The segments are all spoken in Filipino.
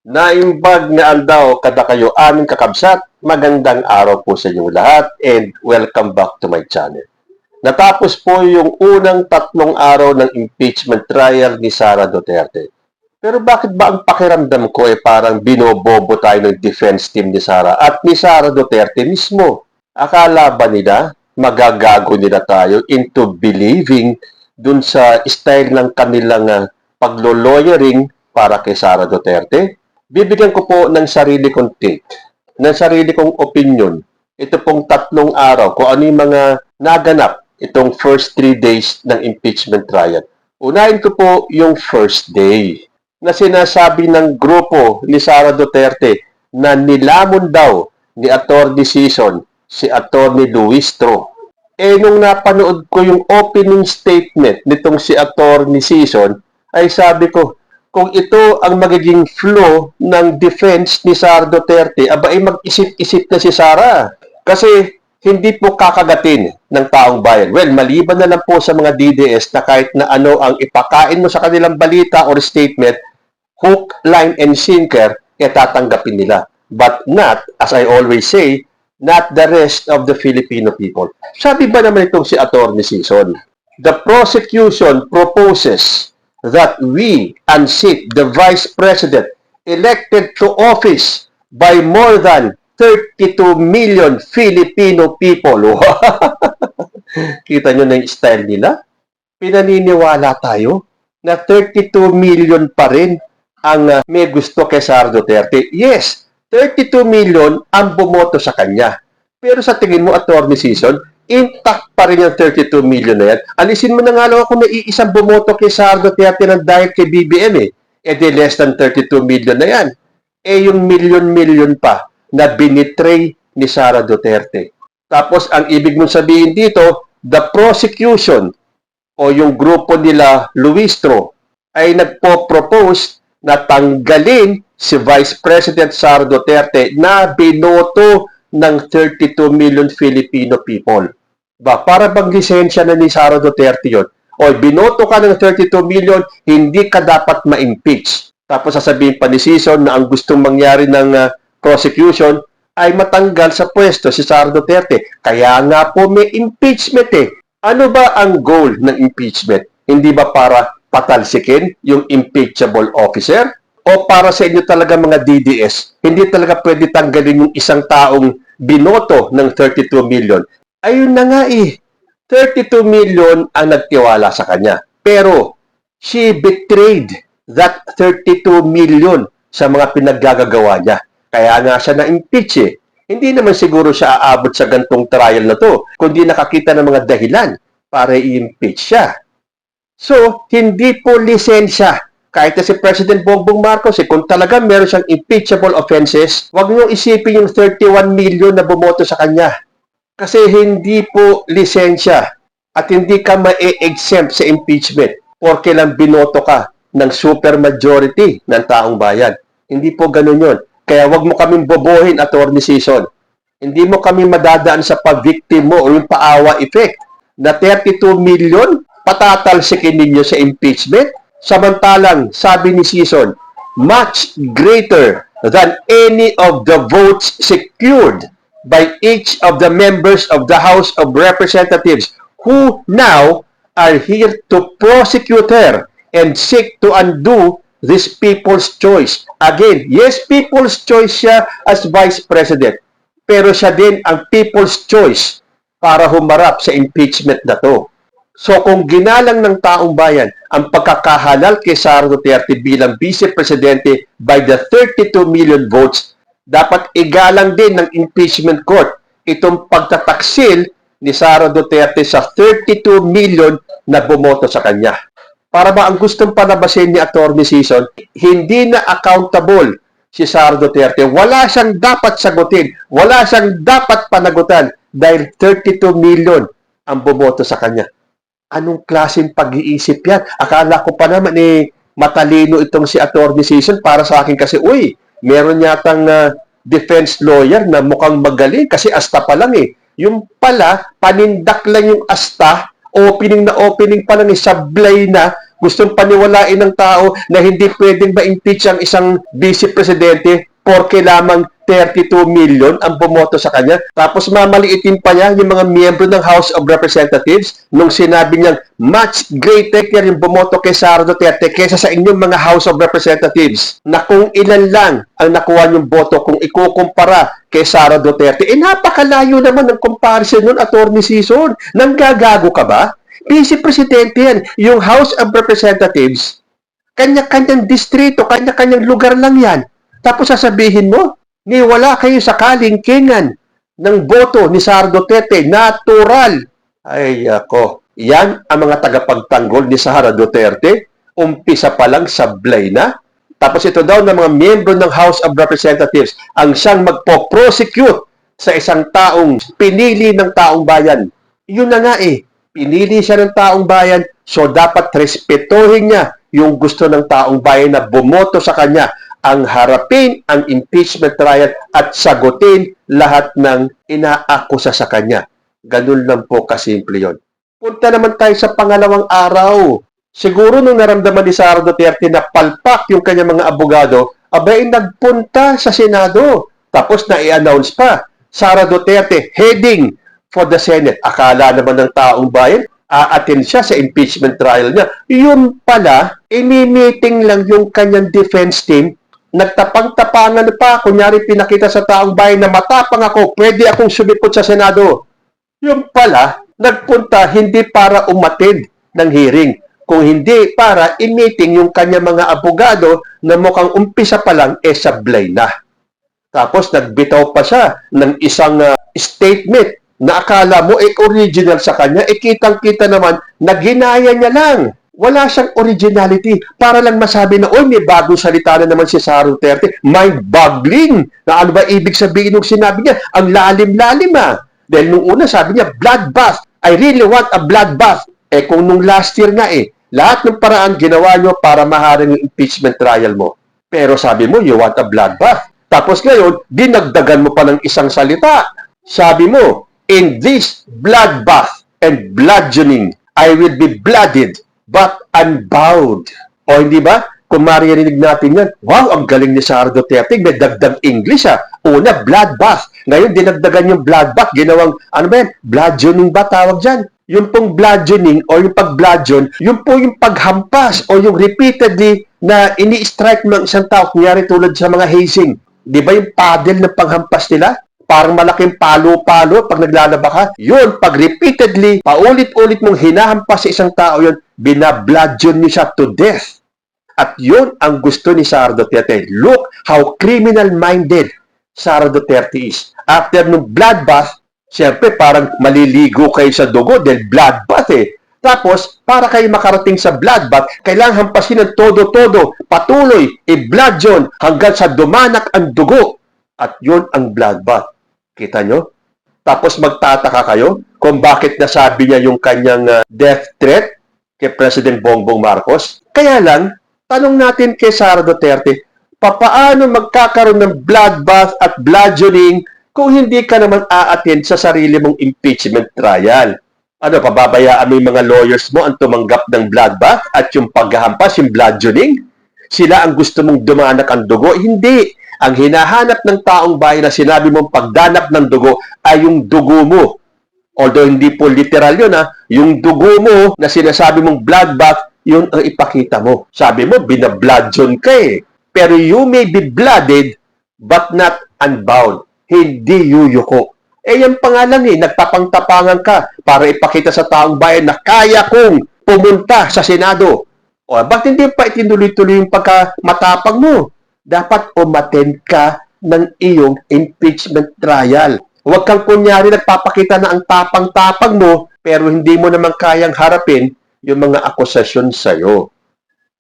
Naimbag nga aldaw kada kayo aming kakabsat. Magandang araw po sa inyo lahat and welcome back to my channel. Natapos po yung unang 3 araw ng impeachment trial ni Sara Duterte. Pero bakit ba ang pakiramdam ko parang binobobo tayo ng defense team ni Sara at ni Sara Duterte mismo? Akala ba nila magagago nila tayo into believing dun sa style ng kanilang paglo-lawyering para kay Sara Duterte? Bibigyan ko po ng sarili kong take, ng sarili kong opinion. Ito pong 3 araw, kung ano yung mga naganap itong first 3 days ng impeachment trial. Unahin ko po yung first day na sinasabi ng grupo ni Sara Duterte na nilamon daw ni Atty. Sison si Atty. Luistro. Nung napanood ko yung opening statement nitong si Atty. Sison, ay sabi ko, kung ito ang magiging flow ng defense ni Sara Duterte, ay mag-isip-isip na si Sara. Kasi hindi po kakagatin ng taong bayan. Well, maliban na lang po sa mga DDS na kahit na ano ang ipakain mo sa kanilang balita or statement, hook, line, and sinker, tatanggapin nila. But not, as I always say, not the rest of the Filipino people. Sabi ba naman itong si Atty. Sison? The prosecution proposes that we unseat the Vice President elected to office by more than 32 million Filipino people. Kita nyo na yung style nila? Pinaniniwala tayo na 32 million pa rin ang may gusto kay Sara Duterte. Yes, 32 million ang bumoto sa kanya. Pero sa tingin mo, Atty. Sison, intact pa rin yung 32 million na yan. Alisin mo na nga lang ako na iisang bumoto kay Sara Duterte ng dahil kay BBM di less than 32 million na yan. Yung million pa na binitray ni Sara Duterte. Tapos, ang ibig mong sabihin dito, the prosecution o yung grupo nila Luistro ay nagpo-propose na tanggalin si Vice President Sara Duterte na binoto ng 32 million Filipino people. Para bang lisensya na ni Sara Duterte yun? O binoto ka ng 32 million, hindi ka dapat ma-impeach. Tapos sasabihin pa ni Sison na ang gustong mangyari ng prosecution ay matanggal sa pwesto si Sara Duterte. Kaya nga po may impeachment Ano ba ang goal ng impeachment? Hindi ba para patalsikin yung impeachable officer? O para sa inyo talaga mga DDS, hindi talaga pwede tanggalin yung isang taong binoto ng 32 million. Ayun na nga 32 million ang nagtiwala sa kanya. Pero, she betrayed that 32 million sa mga pinaggagawa niya. Kaya nga siya na-impeach Hindi naman siguro siya aabot sa gantong trial na to, kundi nakakita ng mga dahilan para i-impeach siya. So, hindi po lisensya. Kahit na si President Bongbong Marcos, kung talaga meron siyang impeachable offenses, huwag niyo isipin yung 31 million na bumoto sa kanya. Kasi hindi po lisensya at hindi ka ma-exempt sa impeachment porque lang binoto ka ng supermajority ng taong bayan. Hindi po ganun yun. Kaya huwag mo kaming bobohin, Atty. Sison. Hindi mo kami madadaan sa pa-victim mo o yung paawa effect na 32 million patatalsikin ninyo sa impeachment. Samantalang, sabi ni Sison, much greater than any of the votes secured by each of the members of the House of Representatives who now are here to prosecute her and seek to undo this people's choice. Again, yes, people's choice siya as Vice President, pero siya din ang people's choice para humarap sa impeachment na to. So kung ginalang ng taong bayan ang pagkakahalal kay Sara Duterte bilang Vice Presidente by the 32 million votes, dapat igalang din ng impeachment court itong pagtataksil ni Sara Duterte sa 32 million na bumoto sa kanya. Para ba ang gustong palabasin ni Atty. Sison, hindi na accountable si Sara Duterte. Wala siyang dapat sagutin, wala siyang dapat panagutan dahil 32 million ang bumoto sa kanya. Anong klaseng pag-iisip yan? Akala ko pa naman matalino itong si Atty. Sison. Para sa akin kasi, meron yatang defense lawyer na mukhang magaling kasi asta pa lang Yung pala, panindak lang yung asta, opening na opening pa lang sablay na Gustong paniwalain ng tao na hindi pwedeng ma-impeach ang isang vice presidente porke lamang 32 million ang bumoto sa kanya. Tapos mamaliitin pa niya yung mga miyembro ng House of Representatives nung sinabi niyang much greater yung bumoto kay Sara Duterte kaysa sa inyong mga House of Representatives na kung ilan lang ang nakuha niyong boto kung ikukumpara kay Sara Duterte. Napakalayo naman ng comparison nun, Attorney Sison. Nanggagago ka ba? Vice Presidente yan. Yung House of Representatives, kanya-kanyang distrito, kanya-kanyang lugar lang yan. Tapos sasabihin mo, wala kayo sa kalingkingan ng boto ni Sara Duterte. Natural. Ay, ako. Yan ang mga tagapagtanggol ni Sara Duterte. Umpisa pa lang sablay na. Tapos ito daw ng mga miyembro ng House of Representatives ang siyang magpo-prosecute sa isang taong pinili ng taong bayan. Yun na nga eh. Pinili siya ng taong bayan, so dapat respetuhin niya yung gusto ng taong bayan na bumoto sa kanya, ang harapin ang impeachment trial at sagutin lahat ng inaakusa sa kanya. Ganun lang po kasimple yun. Punta naman tayo sa pangalawang araw. Siguro nung naramdaman ni Sara Duterte na palpak yung kanyang mga abogado, abay nagpunta sa Senado. Tapos na i-announce pa, Sara Duterte heading for the Senate. Akala naman ng taong bayan, a-attend siya sa impeachment trial niya. Yun pala, imi-meeting lang yung kanyang defense team. Nagtapang-tapangan pa, kunyari pinakita sa taong bayan na matapang ako, pwede akong sumipot sa Senado. Yung pala, nagpunta hindi para umatid ng hearing, kung hindi para i-meeting yung kanyang mga abogado na mukhang umpisa pa lang sablay na. Tapos nagbitaw pa siya ng isang statement na akala mo original sa kanya, kitang-kita naman na ginaya niya lang. Wala siyang originality para lang masabi na, may bagong salita na naman si Sara Duterte. Mind-boggling. Na ano ba ibig sabihin nung sinabi niya? Ang lalim-lalim Dahil nung una sabi niya, bloodbath. I really want a bloodbath. Kung nung last year nga lahat ng paraan ginawa niyo para maharang yung impeachment trial mo. Pero sabi mo, you want a bloodbath. Tapos ngayon, dinagdagan mo pa ng isang salita. Sabi mo, in this bloodbath and bludgeoning, I will be blooded but unbound. O hindi ba? Kung maririnig natin yan, wow, ang galing ni Sara Duterte, may dagdag English Una, bloodbath. Ngayon, dinagdagan yung bloodbath, ginawang, bludgeoning ba tawag dyan? Yung pong bludgeoning o yung pag-bludgeon, yung po yung paghampas o yung repeatedly na ini-strike ng isang tao, kunyari tulad sa mga hazing. Di ba yung paddle ng paghampas nila? Parang malaking palo-palo pag naglalaba ka. Yun, pag repeatedly, paulit-ulit mong hinahampas sa isang tao yun, binabludgeon niya siya to death. At yun ang gusto ni Sara Duterte. Look how criminal-minded Sara Duterte is. After nung bloodbath, siyempre parang maliligo kayo sa dugo dahil bloodbath Tapos, para kayo makarating sa bloodbath, kailangan hampasin ng todo-todo, patuloy, i-bludgeon hanggang sa dumanak ang dugo. At yun ang bloodbath. Kita nyo? Tapos magtataka kayo kung bakit nasabi niya yung kanyang death threat kay President Bongbong Marcos. Kaya lang, tanong natin kay Sara Duterte, papaano magkakaroon ng bloodbath at bludgeoning kung hindi ka naman a-attend sa sarili mong impeachment trial? Pababayaan mo yung mga lawyers mo ang tumanggap ng bloodbath at yung paghahampas, yung bludgeoning? Sila ang gusto mong dumanak ang dugo? Hindi. Ang hinahanap ng taong bayan na sinabi mong pagdanap ng dugo ay yung dugo mo. Although hindi po literal yun yung dugo mo na sinasabi mong bloodbath, yun ang ipakita mo. Sabi mo, binabludgeon ka Pero you may be blooded but not unbound. Hindi yuyuko. Yan pangalan nagtapang-tapangan ka para ipakita sa taong bayan na kaya kong pumunta sa Senado. Bakit hindi pa itinuloy-tuloy yung pagkamatapang mo? Dapat umattend ka ng iyong impeachment trial. Huwag kang kunyari nagpapakita na ang tapang-tapang mo pero hindi mo naman kayang harapin yung mga akusasyon sa'yo.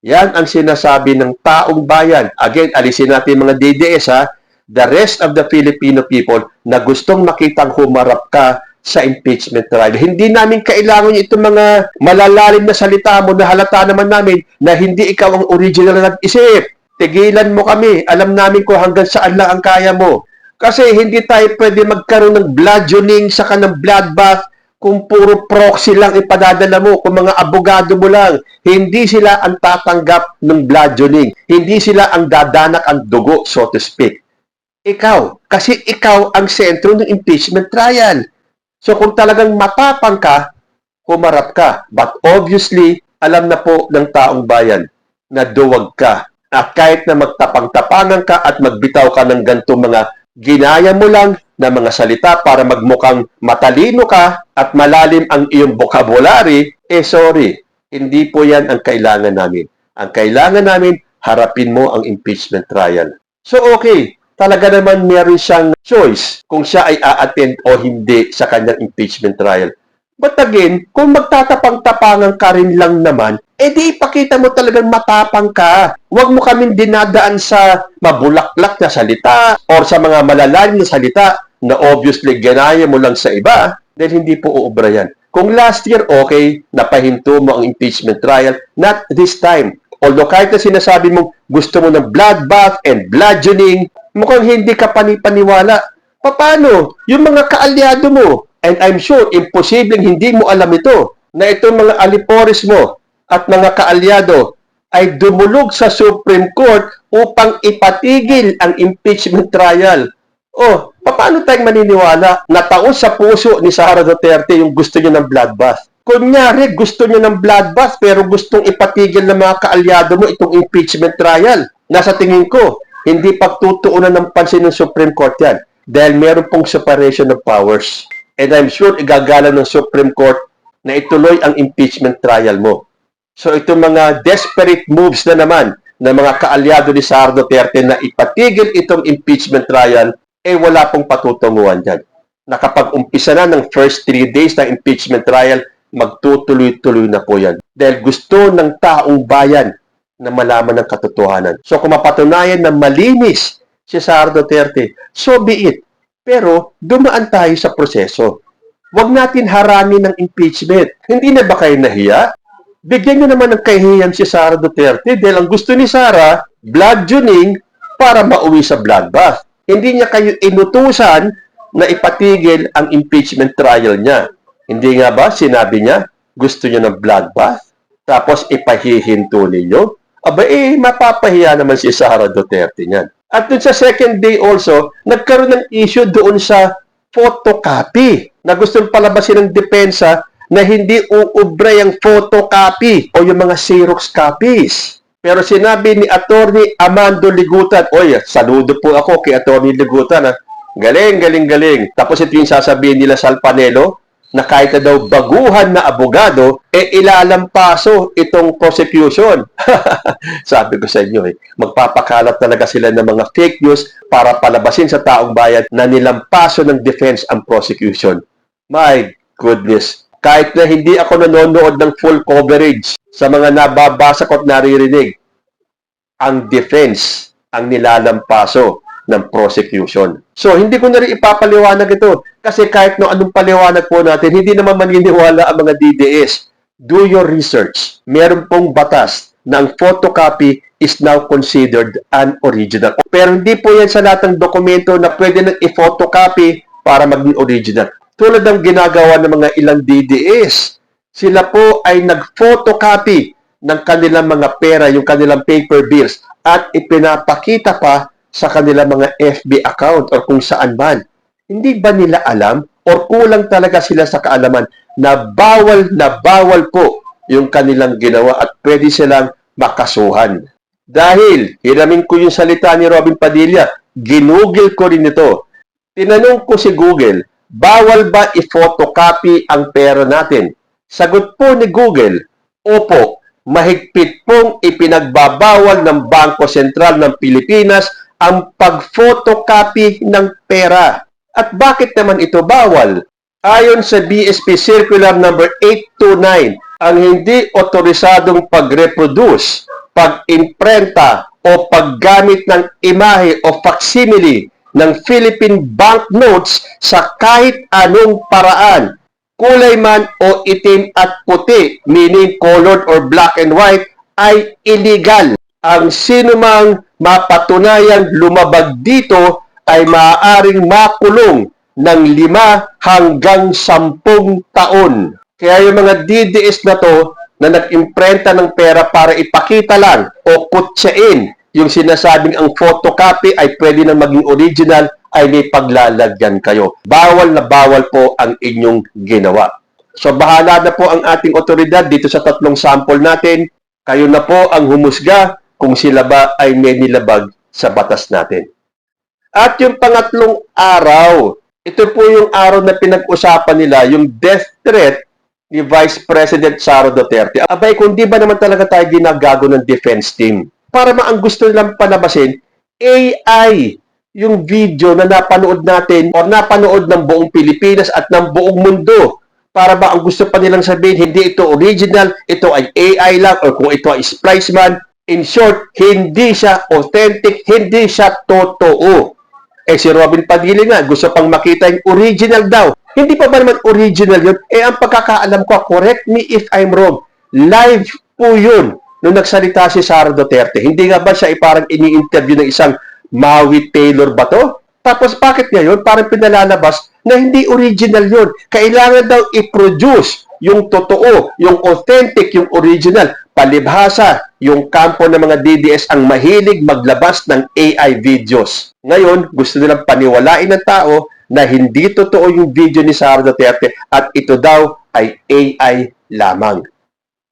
Yan ang sinasabi ng taong bayan. Again, alisin natin mga DDS the rest of the Filipino people na gustong makitang humarap ka sa impeachment trial. Hindi namin kailangan itong mga malalalim na salita mo na halata naman namin na hindi ikaw ang original na nag-isip. Tigilan mo kami. Alam namin kung hanggang saan lang ang kaya mo. Kasi hindi tayo pwede magkaroon ng bludgeoning sa kanang bloodbath kung puro proxy lang ipadadala mo, kung mga abogado mo lang, hindi sila ang tatanggap ng bludgeoning. Hindi sila ang dadanak ang dugo, so to speak. Ikaw. Kasi ikaw ang sentro ng impeachment trial. So kung talagang matapang ka, humarap ka. But obviously, alam na po ng taong bayan na duwag ka. At kahit na magtapang-tapangan ka at magbitaw ka ng ganitong mga ginaya mo lang na mga salita para magmukhang matalino ka at malalim ang iyong vocabulary, sorry, hindi po yan ang kailangan namin. Ang kailangan namin, harapin mo ang impeachment trial. So okay, talaga naman meron siyang choice kung siya ay a-attend o hindi sa kanyang impeachment trial. But again, kung magtatapang-tapangan ka rin lang naman, di ipakita mo talagang matapang ka. Huwag mo kaming dinadaan sa mabulaklak na salita or sa mga malalalim na salita na obviously ginaya mo lang sa iba, dahil hindi po uubra yan. Kung last year, okay, napahinto mo ang impeachment trial, not this time. Although kahit na sinasabi mong gusto mo ng bloodbath and bludgeoning, mukhang hindi ka panipaniwala. Paano? Yung mga kaalyado mo, and I'm sure, imposibleng hindi mo alam ito, na itong mga alipores mo at mga kaalyado ay dumulog sa Supreme Court upang ipatigil ang impeachment trial. Paano tayong maniniwala na taon sa puso ni Sara Duterte yung gusto niya ng bloodbath? Kunyari, gusto niya ng bloodbath pero gustong ipatigil ng mga kaalyado mo itong impeachment trial. Nasa tingin ko, hindi pagtutuunan ng pansin ng Supreme Court yan dahil meron pong separation of powers. And I'm sure igagala ng Supreme Court na ituloy ang impeachment trial mo. So itong mga desperate moves na naman ng mga kaalyado ni Sara Duterte na ipatigil itong impeachment trial, wala pong patutunguhan dyan. Nakapag-umpisa na ng first 3 days ng impeachment trial, magtutuloy-tuloy na po yan. Dahil gusto ng taong bayan na malaman ng katotohanan. So kung mapatunayan na malinis si Sara Duterte, so be it. Pero dumaan tayo sa proseso. Huwag natin haramin ng impeachment. Hindi na ba kayo nahiya? Bigyan nyo naman ng kahihiyan si Sara Duterte dahil ang gusto ni Sara, bludgeoning para mauwi sa bloodbath. Hindi niya kayo inutusan na ipatigil ang impeachment trial niya. Hindi nga ba sinabi niya gusto niya ng bloodbath? Tapos ipahihinto ninyo? Mapapahiya naman si Sara Duterte niyan. At dun sa second day also, nagkaroon ng issue doon sa photocopy na gustong palabasin ng depensa na hindi uubray ang photocopy o yung mga Xerox copies. Pero sinabi ni Attorney Amando Ligutan, saludo po ako kay Attorney Ligutan. Galing, galing, galing. Tapos ito yung sasabihin nila sa Alpanelo, na kahit na daw baguhan na abogado, ilalampaso itong prosecution. Sabi ko sa inyo, magpapakalat talaga sila ng mga fake news para palabasin sa taong bayan na nilampaso ng defense ang prosecution. My goodness. Kahit na hindi ako nanonood ng full coverage sa mga nababasa ko at naririnig, ang defense ang nilalampaso ng prosecution. So, hindi ko na rin ipapaliwanag ito. Kasi kahit no anong paliwanag po natin, hindi naman maniniwala ang mga DDS. Do your research. Meron pong batas na ang photocopy is now considered an original. Pero hindi po yan sa lahat ng dokumento na pwede nang i-photocopy para maging original. Tulad ng ginagawa ng mga ilang DDS. Sila po ay nag-photocopy ng kanilang mga pera, yung kanilang paper bills, at ipinapakita pa sa kanilang mga FB account or kung saan man. Hindi ba nila alam or kulang talaga sila sa kaalaman na bawal po yung kanilang ginawa at pwede silang makasuhan? Dahil, hiramin ko yung salita ni Robin Padilla, ginugil ko rin ito. Tinanong ko si Google, bawal ba i-photocopy ang pera natin? Sagot po ni Google, opo, mahigpit pong ipinagbabawal ng Bangko Sentral ng Pilipinas ang pag-photocopy ng pera. At bakit naman ito bawal? Ayon sa BSP Circular number 829, ang hindi otorisadong pag-reproduce, pag-imprenta o paggamit ng imahe o facsimile ng Philippine banknotes sa kahit anong paraan, kulay man o itim at puti, meaning colored or black and white, ay illegal. Ang sinumang mapatunayang lumabag dito ay maaaring makulong ng 5 hanggang 10 taon. Kaya yung mga DDS na to na nag-imprenta ng pera para ipakita lang o kutsain yung sinasabing ang photocopy ay pwede na maging original, ay may paglalagyan kayo. Bawal na bawal po ang inyong ginawa. So bahala na po ang ating otoridad dito sa 3 sample natin. Kayo na po ang humusga kung sila ba ay may nilabag sa batas natin. At yung pangatlong araw, ito po yung araw na pinag-usapan nila, yung death threat ni Vice President Sara Duterte. Abay, kung di ba naman talaga tayo ginagago ng defense team? Para ang gusto nilang panabasin, AI, yung video na napanood natin o napanood ng buong Pilipinas at ng buong mundo. Para ba ang gusto pa nilang sabihin, hindi ito original, ito ay AI lang, o kung ito ay splice man. In short, hindi siya authentic, hindi siya totoo. Eh si Robin Padilla nga, gusto pang makita yung original daw. Hindi pa ba naman original yun? Eh ang pagkakaalam ko, correct me if I'm wrong, live po yun nung nagsalita si Sara Duterte. Hindi nga ba siya parang ini-interview ng isang Maui Taylor ba to? Tapos bakit ngayon parang pinalalabas na hindi original yun? Kailangan daw i-produce yung totoo, yung authentic, yung original. Palibhasa, yung kampo ng mga DDS ang mahilig maglabas ng AI videos. Ngayon, gusto nilang paniwalain ng tao na hindi totoo yung video ni Sara Duterte at ito daw ay AI lamang.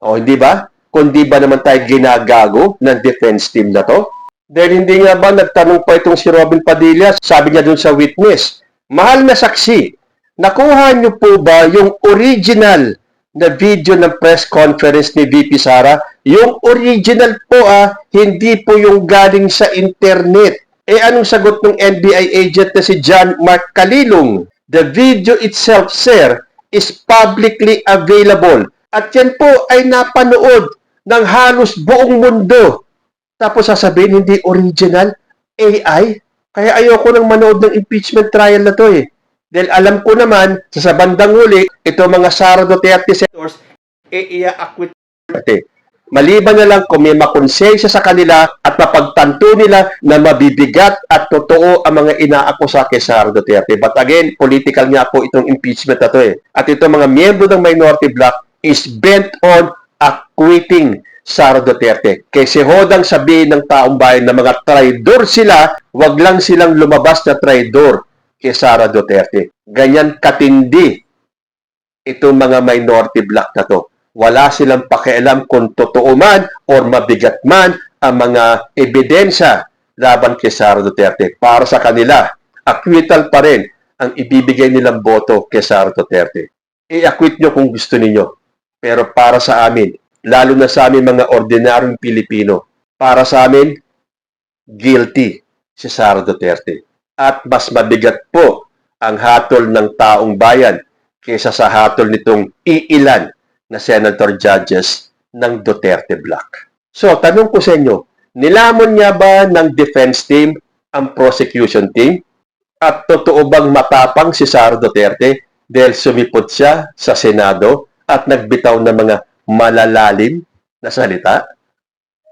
O hindi ba? Kundi ba naman tayo ginagago ng defense team na to? Dahil hindi nga ba nagtanong pa itong si Robin Padilla, sabi niya dun sa witness, mahal na saksi, nakuha niyo po ba yung original na video ng press conference ni VP Sara? Yung original po hindi po yung galing sa internet. Eh anong sagot ng NBI agent na si John Mark Kalilong? The video itself, sir, is publicly available. At yan po ay napanood ng halos buong mundo. Tapos sasabihin, hindi original, AI. Kaya ayoko nang manood ng impeachment trial na to eh. Dahil alam ko naman, sa bandang huli, ito mga Sara Duterte senators, i-acquit. Maliban na lang kung may makonsensya sa kanila at mapagtanto nila na mabibigat at totoo ang mga inaakusa kay Sara Duterte. But again, political nga po itong impeachment na to eh. At itong mga miyembro ng minority bloc is bent on acquitting Sara Duterte. Kasi hodang sabihin ng taong bayan na mga traidor sila, wag lang silang lumabas na traidor kay Sara Duterte. Ganyan katindi itong mga minority bloc na to. Wala silang pakialam kung totoo man or mabigat man ang mga ebidensya laban kay Sara Duterte. Para sa kanila, acquittal pa rin ang ibibigay nilang boto kay Sara Duterte. I-acquit nyo kung gusto ninyo. Pero para sa amin, lalo na sa amin mga ordinaryong Pilipino, para sa amin, guilty si Sara Duterte. At mas mabigat po ang hatol ng taong bayan kaysa sa hatol nitong iilan na senator judges ng Duterte Bloc. So, tanong ko sa inyo, nilamon niya ba ng defense team ang prosecution team? At totoo bang matapang si Sara Duterte dahil sumipot siya sa Senado at nagbitaw ng mga malalalim na salita?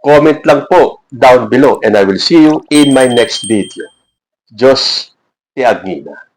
Comment lang po down below and I will see you in my next video. Diyos ti Agnina.